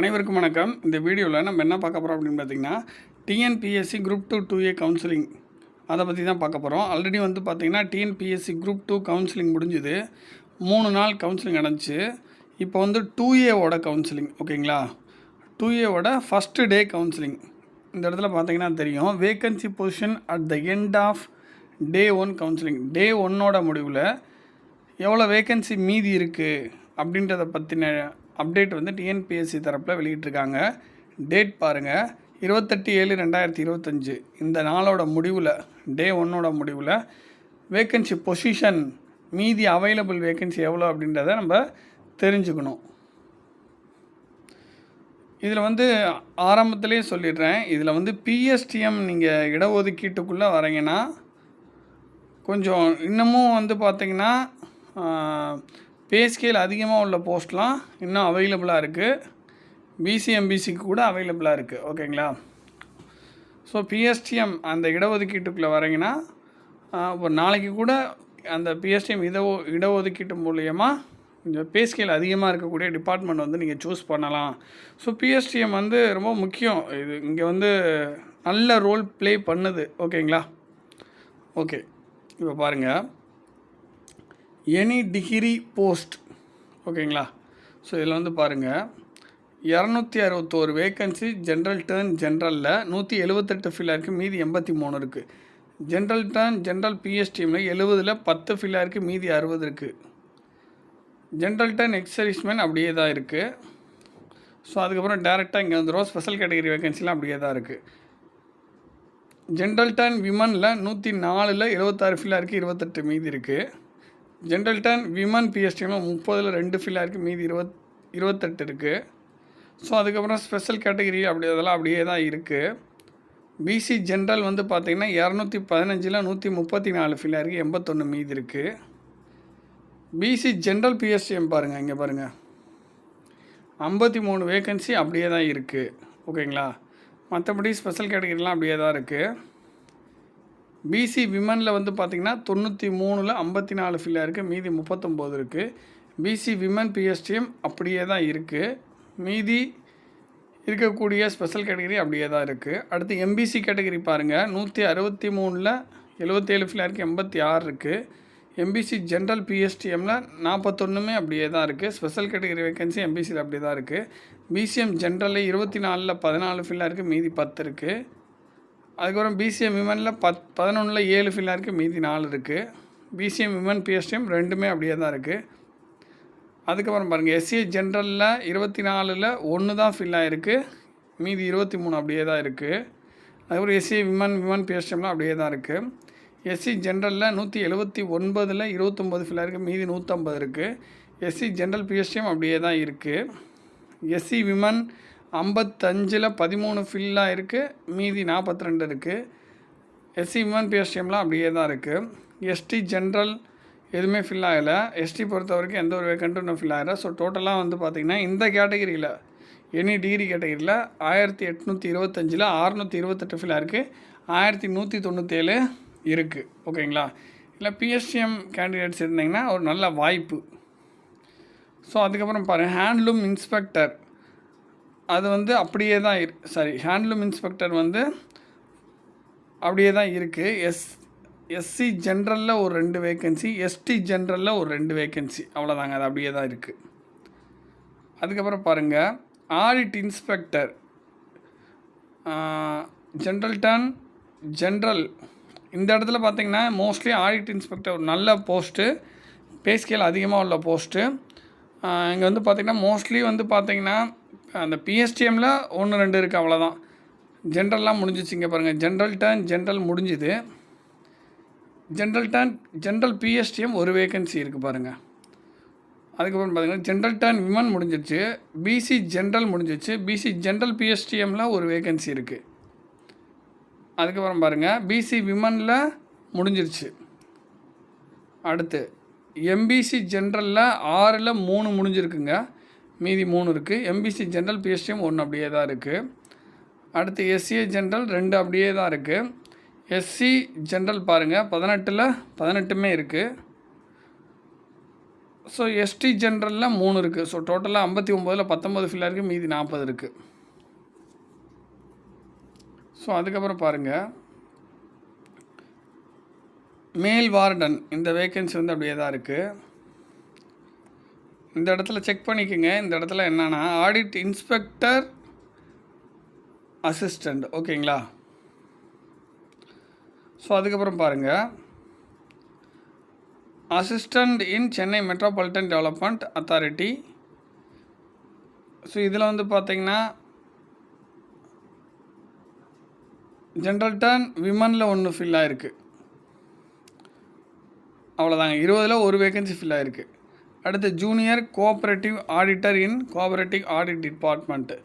அனைவருக்கும் வணக்கம். இந்த வீடியோவில் நம்ம என்ன பார்க்க போகிறோம் அப்படின்னு பார்த்தீங்கன்னா, டிஎன்பிஎஸ்சி குரூப் 2 2A கவுன்சிலிங் அதை பற்றி தான் பார்க்க போகிறோம். ஆல்ரெடி பார்த்தீங்கன்னா டிஎன்பிஎஸ்சி குரூப் 2 கவுன்சிலிங் முடிஞ்சுது. 3 நாள் கவுன்சிலிங் நடந்துச்சு. இப்போ 2Aவோட கவுன்சிலிங், ஓகேங்களா? 2Aவோட ஃபஸ்ட்டு டே கவுன்சிலிங். இந்த இடத்துல பார்த்தீங்கன்னா தெரியும், vacancy position at the end of day 1 counselling. Day 1ஓட முடிவில் எவ்வளோ வேக்கன்சி மீதி இருக்குது அப்படின்றத பற்றின அப்டேட் டிஎன்பிஎஸ்சி தரப்பில் வெளியிட்டிருக்காங்க. டேட் பாருங்கள், 28/7/2025. இந்த நாளோட முடிவில், டே 1ஓட முடிவில் வேக்கன்சி பொசிஷன், மீதி அவைலபிள் வேக்கன்சி எவ்வளோ அப்படின்றத நம்ம தெரிஞ்சுக்கணும். இதில் ஆரம்பத்திலே சொல்லிடுறேன், இதில் பிஎஸ்டிஎம் நீங்கள் இடஒதுக்கீட்டுக்குள்ளே வரீங்கன்னா கொஞ்சம் இன்னமும் பார்த்திங்கன்னா பே ஸ்கேல் அதிகமாக உள்ள போஸ்ட்லாம் இன்னும் அவைலபிளாக இருக்குது. பிசிஎம்பிசிக்கு கூட அவைலபிளாக இருக்குது, ஓகேங்களா? ஸோ பிஎஸ்டிஎம் அந்த இடஒதுக்கீட்டுக்குள்ளே வரீங்கன்னா ஒரு நாளைக்கு கூட அந்த பிஎஸ்டிஎம் இடஒதுக்கீட்டு மூலயமா கொஞ்சம் பே ஸ்கேல் அதிகமாக இருக்கக்கூடிய டிபார்ட்மெண்ட் நீங்கள் சூஸ் பண்ணலாம். ஸோ பிஎஸ்டிஎம் ரொம்ப முக்கியம். இது இங்கே நல்ல ரோல் ப்ளே பண்ணுது, ஓகேங்களா? ஓகே, இப்போ பாருங்கள், எனி டிகிரி போஸ்ட், ஓகேங்களா? ஸோ இதில் பாருங்கள், 261 வேக்கன்சி ஜென்ரல் டர்ன் ஜென்ரலில் 178 ஃபில்லாக இருக்குது, மீதி 83 இருக்குது. ஜென்ரல் டர்ன் ஜென்ரல் பிஎஸ்டிஎம்மில் 70ல் 10 ஃபில்லாக இருக்குது, மீதி 60 இருக்குது. ஜென்ரல் டர்ன் எக்ஸர்வீஸ்மேன் அப்படியே தான் இருக்குது. ஸோ அதுக்கப்புறம் டேரெக்டாக இங்கே வந்துடும். ஸ்பெஷல் கேட்டகரி வேக்கன்சிலாம் அப்படியே தான் இருக்குது. ஜென்ரல் டர்ன் விமனில் 104ல் 76 ஃபில்லாக இருக்குது, 28 மீதி இருக்குது. ஜென்ரல் டர்ன் விமன் பிஎஸ்டிஎம்மில் 30ல் 2 ஃபில்லாக இருக்குது, மீதி 28 இருக்குது. ஸோ அதுக்கப்புறம் ஸ்பெஷல் கேட்டகரி அதெல்லாம் அப்படியே தான் இருக்குது. பிசி ஜென்ரல் பார்த்திங்கன்னா 215ல் 134 ஃபில்லாக இருக்குது, 81 மீதி இருக்குது. பிசி ஜென்ரல் பிஎஸ்டிஎம் பாருங்கள், இங்கே பாருங்கள், 53 வேக்கன்சி அப்படியே தான் இருக்குது, ஓகேங்களா? மற்றபடி ஸ்பெஷல் கேட்டகரிலாம் அப்படியே தான் இருக்குது. பிசி விமனில் பார்த்திங்கன்னா 93ல் 54 ஃபில்லாக இருக்குது, மீதி 39 இருக்குது. பிசி விமன் பிஎஸ்டிஎம் அப்படியே தான் இருக்குது, மீதி இருக்கக்கூடிய ஸ்பெஷல் கேட்டகரி அப்படியே தான் இருக்குது. அடுத்து எம்பிசி கேட்டகரி பாருங்கள், 163ல் 77 ஃபில்லாக இருக்குது, 86 இருக்குது. எம்பிசி ஜென்ரல் பிஎஸ்டிஎம்மில் 41மே அப்படியே தான் இருக்குது. ஸ்பெஷல் கேட்டகரி வேக்கன்சி எம்பிசியில் அப்படியே தான் இருக்குது. பிசிஎம் ஜென்ரலில் 24ல் 14 ஃபில்லாக இருக்குது, மீதி 10 இருக்குது. அதுக்கப்புறம் பிசிஎம் விமனில் 11ல் 7 ஃபில்லாக இருக்குது, மீதி 4 இருக்குது. பிசிஎம் விமன் பிஎஸ்டிஎம் ரெண்டுமே அப்படியே தான் இருக்குது. அதுக்கப்புறம் பாருங்கள், எஸ்சிஏ ஜென்ரலில் 24ல் 1 தான் ஃபில்லாக இருக்குது, மீதி 23 அப்படியே தான் இருக்குது. அதுக்கப்புறம் எஸ்சிஏ விமன் பிஎஸ்டிஎம்லாம் அப்படியே தான் இருக்குது. எஸ்சி ஜென்ரலில் 179ல் 29 ஃபில்லாக இருக்குது, மீதி 150 இருக்குது. எஸ்சி ஜென்ரல் பிஎஸ்டிஎம் அப்படியே தான் இருக்குது. எஸ்சி விமன் 55ல் 13 ஃபில்லாக இருக்குது, மீதி 42 இருக்குது. எஸ்சி விமன் பிஎஸ்டிஎம்லாம் அப்படியே தான் இருக்குது. எஸ்டி ஜென்ரல் எதுவுமே ஃபில் ஆகலை. எஸ்டி பொறுத்த வரைக்கும் எந்த ஒரு வேக்கண்ட்டும் இன்னும் ஃபில் ஆகலை. ஸோ டோட்டலாக பார்த்திங்கன்னா இந்த கேட்டகரியில், எனி டிகிரி கேட்டகரியில் 1825ல் 628 ஃபில்லாக இருக்குது, 1197 இருக்குது, ஓகேங்களா? இல்லை பிஎஸ்டிஎம் கேண்டிடேட்ஸ் இருந்தீங்கன்னா ஒரு நல்ல வாய்ப்பு. ஸோ அதுக்கப்புறம் பாருங்கள், ஹேண்ட்லூம் இன்ஸ்பெக்டர் அது அப்படியே தான் ஹேண்ட்லூம் இன்ஸ்பெக்டர் அப்படியே தான் இருக்குது. எஸ்சி ஜென்ரலில் ஒரு 2 வேக்கன்சி, எஸ்டி ஜென்ரலில் ஒரு 2 வேக்கன்சி, அவ்வளோதாங்க, அது அப்படியே தான் இருக்குது. அதுக்கப்புறம் பாருங்கள், audit inspector general turn general, இந்த இடத்துல பார்த்திங்கன்னா மோஸ்ட்லி ஆடிட் இன்ஸ்பெக்டர் ஒரு நல்ல போஸ்ட்டு, பே ஸ்கேல் அதிகமாக உள்ள போஸ்ட்டு. இங்கே பார்த்திங்கன்னா மோஸ்ட்லி பார்த்திங்கன்னா அந்த பிஎஸ்டிஎம்மில் 1 2 இருக்குது, அவ்வளோதான். ஜென்ரல்லாம் முடிஞ்சிச்சு. இங்கே பாருங்கள், ஜென்ரல் டர்ன் ஜென்ரல் முடிஞ்சுது. ஜென்ரல் டர்ன் ஜென்ரல் பிஎஸ்டிஎம் ஒரு வேக்கன்சி இருக்குது பாருங்கள். அதுக்கப்புறம் பார்த்திங்கன்னா ஜென்ரல் டர்ன் விமன் முடிஞ்சிச்சு, பிசி ஜென்ரல் முடிஞ்சிச்சு, பிசி ஜென்ரல் பிஎஸ்டிஎம்மில் ஒரு வேக்கன்சி இருக்குது. அதுக்கப்புறம் பாருங்கள், பிசி விமனில் முடிஞ்சிருச்சு. அடுத்து எம்பிசி ஜென்ரலில் 6ல் 3 முடிஞ்சிருக்குங்க, மீதி 3 இருக்குது. எம்பிசி ஜென்ரல் பிஎஸ்டிஎம் 1 அப்படியே தான் இருக்குது. அடுத்து எஸ்சிஏ ஜென்ரல் 2 அப்படியே தான் இருக்குது. எஸ்சி ஜென்ரல் பாருங்கள், 18ல் 18மே இருக்குது. ஸோ எஸ்டி ஜென்ரலில் 3 இருக்குது. ஸோ டோட்டலாக 59ல் 19 ஃபில்லாக இருக்குது, மீதி 40 இருக்குது. ஸோ அதுக்கப்புறம் பாருங்கள், மேல் வார்டன் இந்த வேக்கன்சி வந்து அப்படியே தான் இருக்குது. இந்த இடத்துல செக் பண்ணிக்கோங்க. இந்த இடத்துல என்னென்னா ஆடிட் இன்ஸ்பெக்டர் அசிஸ்டண்ட், ஓகேங்களா. ஸோ அதுக்கப்புறம் பாருங்கள், அசிஸ்டண்ட் இன் Chennai metropolitan development authority. So இதில் வந்து பார்த்திங்கன்னா ஜென்ரல் டர்ன் விமனில் 1 ஃபில் ஆகிருக்கு. அவ்வளோதாங்க, 20ல் 1 வேக்கன்சி ஃபில் ஆகிருக்கு. அடுத்து ஜூனியர் கோஆப்ரேட்டிவ் ஆடிட்டர் இன் கோஆப்ரேட்டிவ் ஆடிட் டிபார்ட்மெண்ட்டு.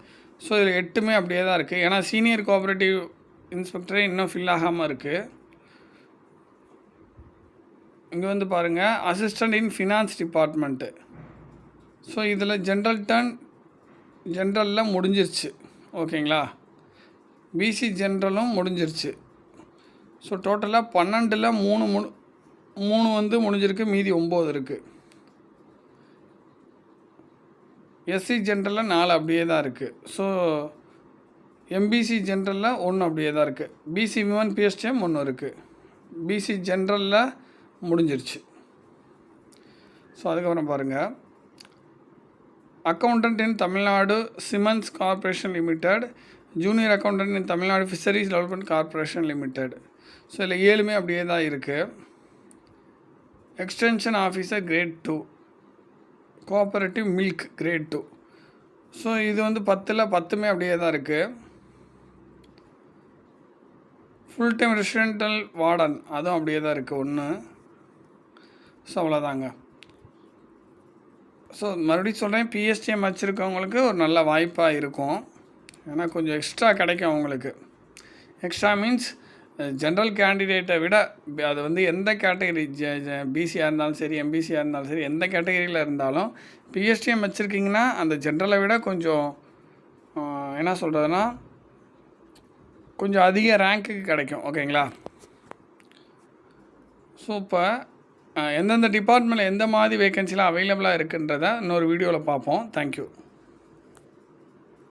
ஸோ இதில் 8மே அப்படியே தான் இருக்குது. ஏன்னா சீனியர் கோஆப்ரேட்டிவ் இன்ஸ்பெக்டரே இன்னும் ஃபில் ஆகாமல் இருக்குது. இங்கே வந்து பாருங்கள், அசிஸ்டண்ட் இன் ஃபினான்ஸ் டிபார்ட்மெண்ட்டு. ஸோ இதில் ஜென்ரலில் முடிஞ்சிருச்சு, ஓகேங்களா. பிசி ஜென்ரலும் முடிஞ்சிருச்சு. ஸோ டோட்டலாக 12ல் 3 வந்து முடிஞ்சிருக்கு, மீதி 9 இருக்குது. எஸ்சி ஜென்ரலில் 4 அப்படியே தான் இருக்குது. ஸோ எம்பிசி ஜென்ரலில் 1 அப்படியே தான் இருக்குது. பிசி விமன் பிஎஸ்டிஎம் 1 இருக்குது. பிசி ஜென்ரலில் முடிஞ்சிருச்சு. ஸோ அதுக்கப்புறம் பாருங்கள், accountant in Tamil Nadu cements corporation limited, junior accountant in Tamil Nadu fisheries development corporation limited. So இதில் 7மே அப்படியே தான் இருக்குது. Extension officer grade 2, cooperative milk grade 2. So இது வந்து 10ல் 10மே அப்படியே தான் இருக்குது. ஃபுல் டைம் ரெசிடென்டல் வார்டன் அதுவும் அப்படியே தான் இருக்குது 1. ஸோ அவ்வளோதாங்க. ஸோ மறுபடியும் சொல்கிறேன், பிஎஸ்டிஎம் வச்சுருக்கவங்களுக்கு ஒரு நல்ல வாய்ப்பாக இருக்கும். ஏன்னா கொஞ்சம் எக்ஸ்ட்ரா கிடைக்கும் அவங்களுக்கு. எக்ஸ்ட்ரா மீன்ஸ் ஜென்ரல் கேண்டிடேட்டை விட அது வந்து எந்த கேட்டகரி பிசியாக இருந்தாலும் சரி, எம்பிசியாக இருந்தாலும் சரி, எந்த கேட்டகரியில் இருந்தாலும் பிஎஸ்டிஎம் வச்சுருக்கிங்கன்னா அந்த ஜென்ரலை விட கொஞ்சம் என்ன சொல்கிறதுனா கொஞ்சம் அதிக ரேங்க்குக்கு கிடைக்கும், ஓகேங்களா. ஸோ இப்போ எந்தெந்த டிபார்ட்மெண்ட்டில் எந்த மாதிரி வேக்கன்சிலாம் அவைலபிளாக இருக்குன்றதை இன்னொரு வீடியோவில் பார்ப்போம். தேங்க்யூ.